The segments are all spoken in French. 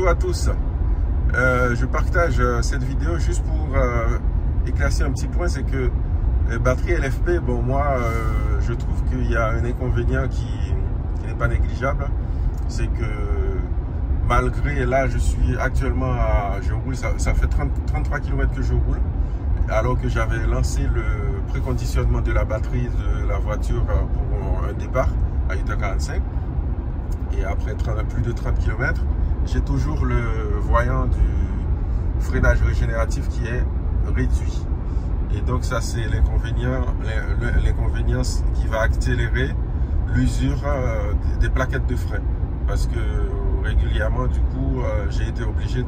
Bonjour à tous. Je partage cette vidéo juste pour éclaircir un petit point, c'est que batterie LFP, bon moi je trouve qu'il y a un inconvénient qui n'est pas négligeable, c'est que malgré là je suis actuellement je roule, ça fait 33 km que je roule, alors que j'avais lancé le préconditionnement de la batterie de la voiture pour un départ à 8h45, et après plus de 30 km, j'ai toujours le voyant du freinage régénératif qui est réduit. Et donc ça c'est l'inconvénient qui va accélérer l'usure des plaquettes de frein. Parce que régulièrement du coup j'ai été obligé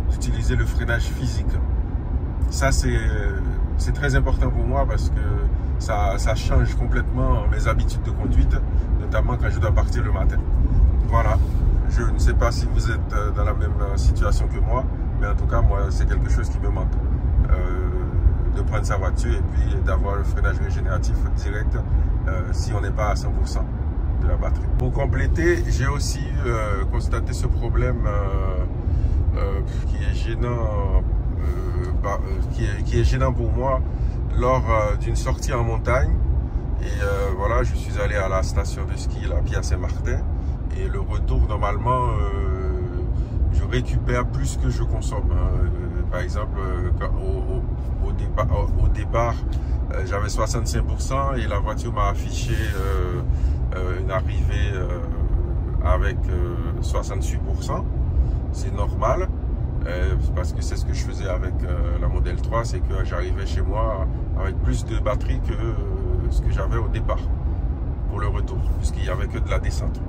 d'utiliser le freinage physique. Ça c'est très important pour moi parce que ça change complètement mes habitudes de conduite, notamment quand je dois partir le matin. Voilà, je ne sais pas si vous êtes dans la même situation que moi, mais en tout cas moi c'est quelque chose qui me manque, de prendre sa voiture et puis d'avoir le freinage régénératif direct si on n'est pas à 100% de la batterie. Pour compléter, j'ai aussi constaté ce problème qui est gênant, qui est gênant pour moi lors d'une sortie en montagne. Et voilà, je suis allé à la station de ski, la Pia Saint-Martin, et le retour, normalement, je récupère plus que je consomme. Par exemple, au départ, j'avais 65% et la voiture m'a affiché une arrivée avec 68%. C'est normal, parce que c'est ce que je faisais avec la Model 3, c'est que j'arrivais chez moi avec plus de batterie que ce que j'avais au départ pour le retour, puisqu'il n'y avait que de la descente.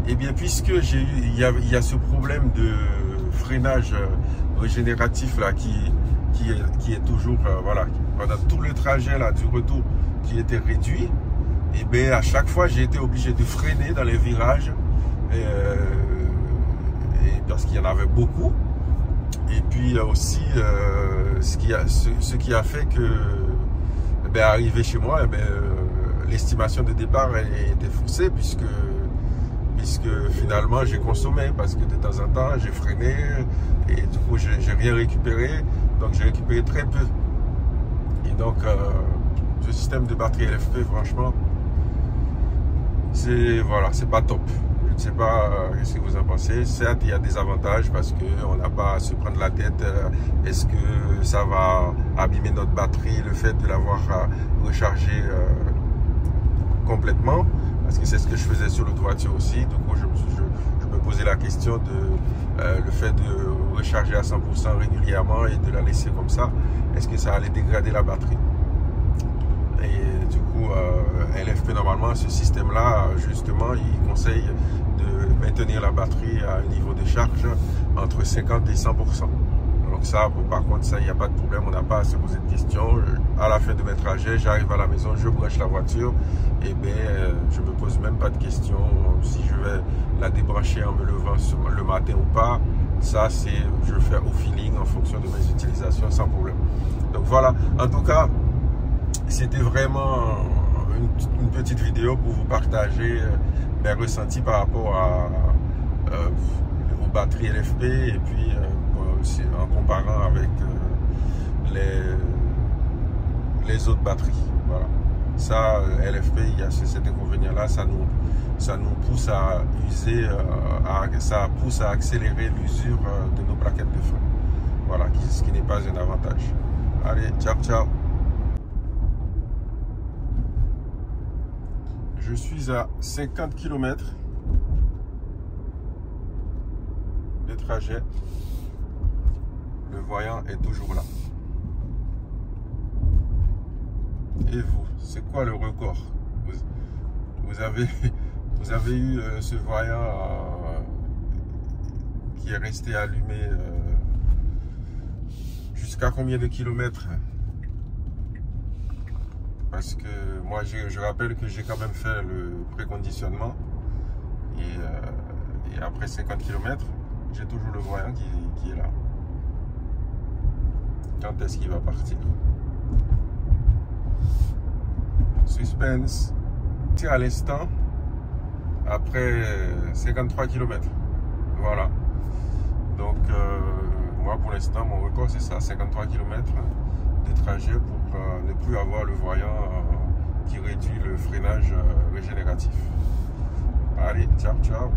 Et bien, puisque il y a ce problème de freinage régénératif là qui est toujours voilà, pendant tout le trajet là du retour qui était réduit, et bien à chaque fois j'ai été obligé de freiner dans les virages, et parce qu'il y en avait beaucoup. Et puis aussi ce qui a fait que arrivé chez moi, l'estimation de départ était faussée, puisque finalement j'ai consommé, parce que de temps en temps j'ai freiné et du coup j'ai rien récupéré, donc j'ai récupéré très peu. Et donc ce système de batterie LFP, franchement, c'est pas top. Je ne sais pas ce que vous en pensez. Certes, il y a des avantages parce qu'on n'a pas à se prendre la tête. Est-ce que ça va abîmer notre batterie, le fait de l'avoir rechargée complètement? Parce que c'est ce que je faisais sur l'autre voiture aussi. Du coup, je me posais la question de le fait de recharger à 100% régulièrement et de la laisser comme ça. Est-ce que ça allait dégrader la batterie? Et du coup, LFP, normalement, ce système-là, justement, il conseille de maintenir la batterie à un niveau de charge entre 50 et 100%. Donc ça, par contre, ça, il n'y a pas de problème, on n'a pas à se poser de questions. À la fin de mes trajets, j'arrive à la maison, je branche la voiture, et bien, je ne me pose même pas de questions si je vais la débrancher en me levant le matin ou pas. Ça, je le fais au feeling en fonction de mes utilisations, sans problème. Donc voilà, en tout cas, c'était vraiment une petite vidéo pour vous partager mes ressentis par rapport aux batteries LFP, et puis en comparant avec les autres batteries. Voilà. Ça, LFP, il y a cet inconvénient-là, ça nous pousse à user, ça pousse à accélérer l'usure de nos plaquettes de frein. Voilà, ce qui n'est pas un avantage. Allez, ciao, ciao. Je suis à 50 km de trajet. Le voyant est toujours là. Et vous, c'est quoi le record? Vous avez eu ce voyant qui est resté allumé jusqu'à combien de kilomètres? Parce que moi, je rappelle que j'ai quand même fait le préconditionnement, et après 50 km, j'ai toujours le voyant qui est là. Quand est-ce qu'il va partir? Suspense. Tire à l'instant, après 53 km. Voilà. l'instant, mon record c'est ça, 53 km de trajet pour ne plus avoir le voyant qui réduit le freinage régénératif. Allez, ciao, ciao.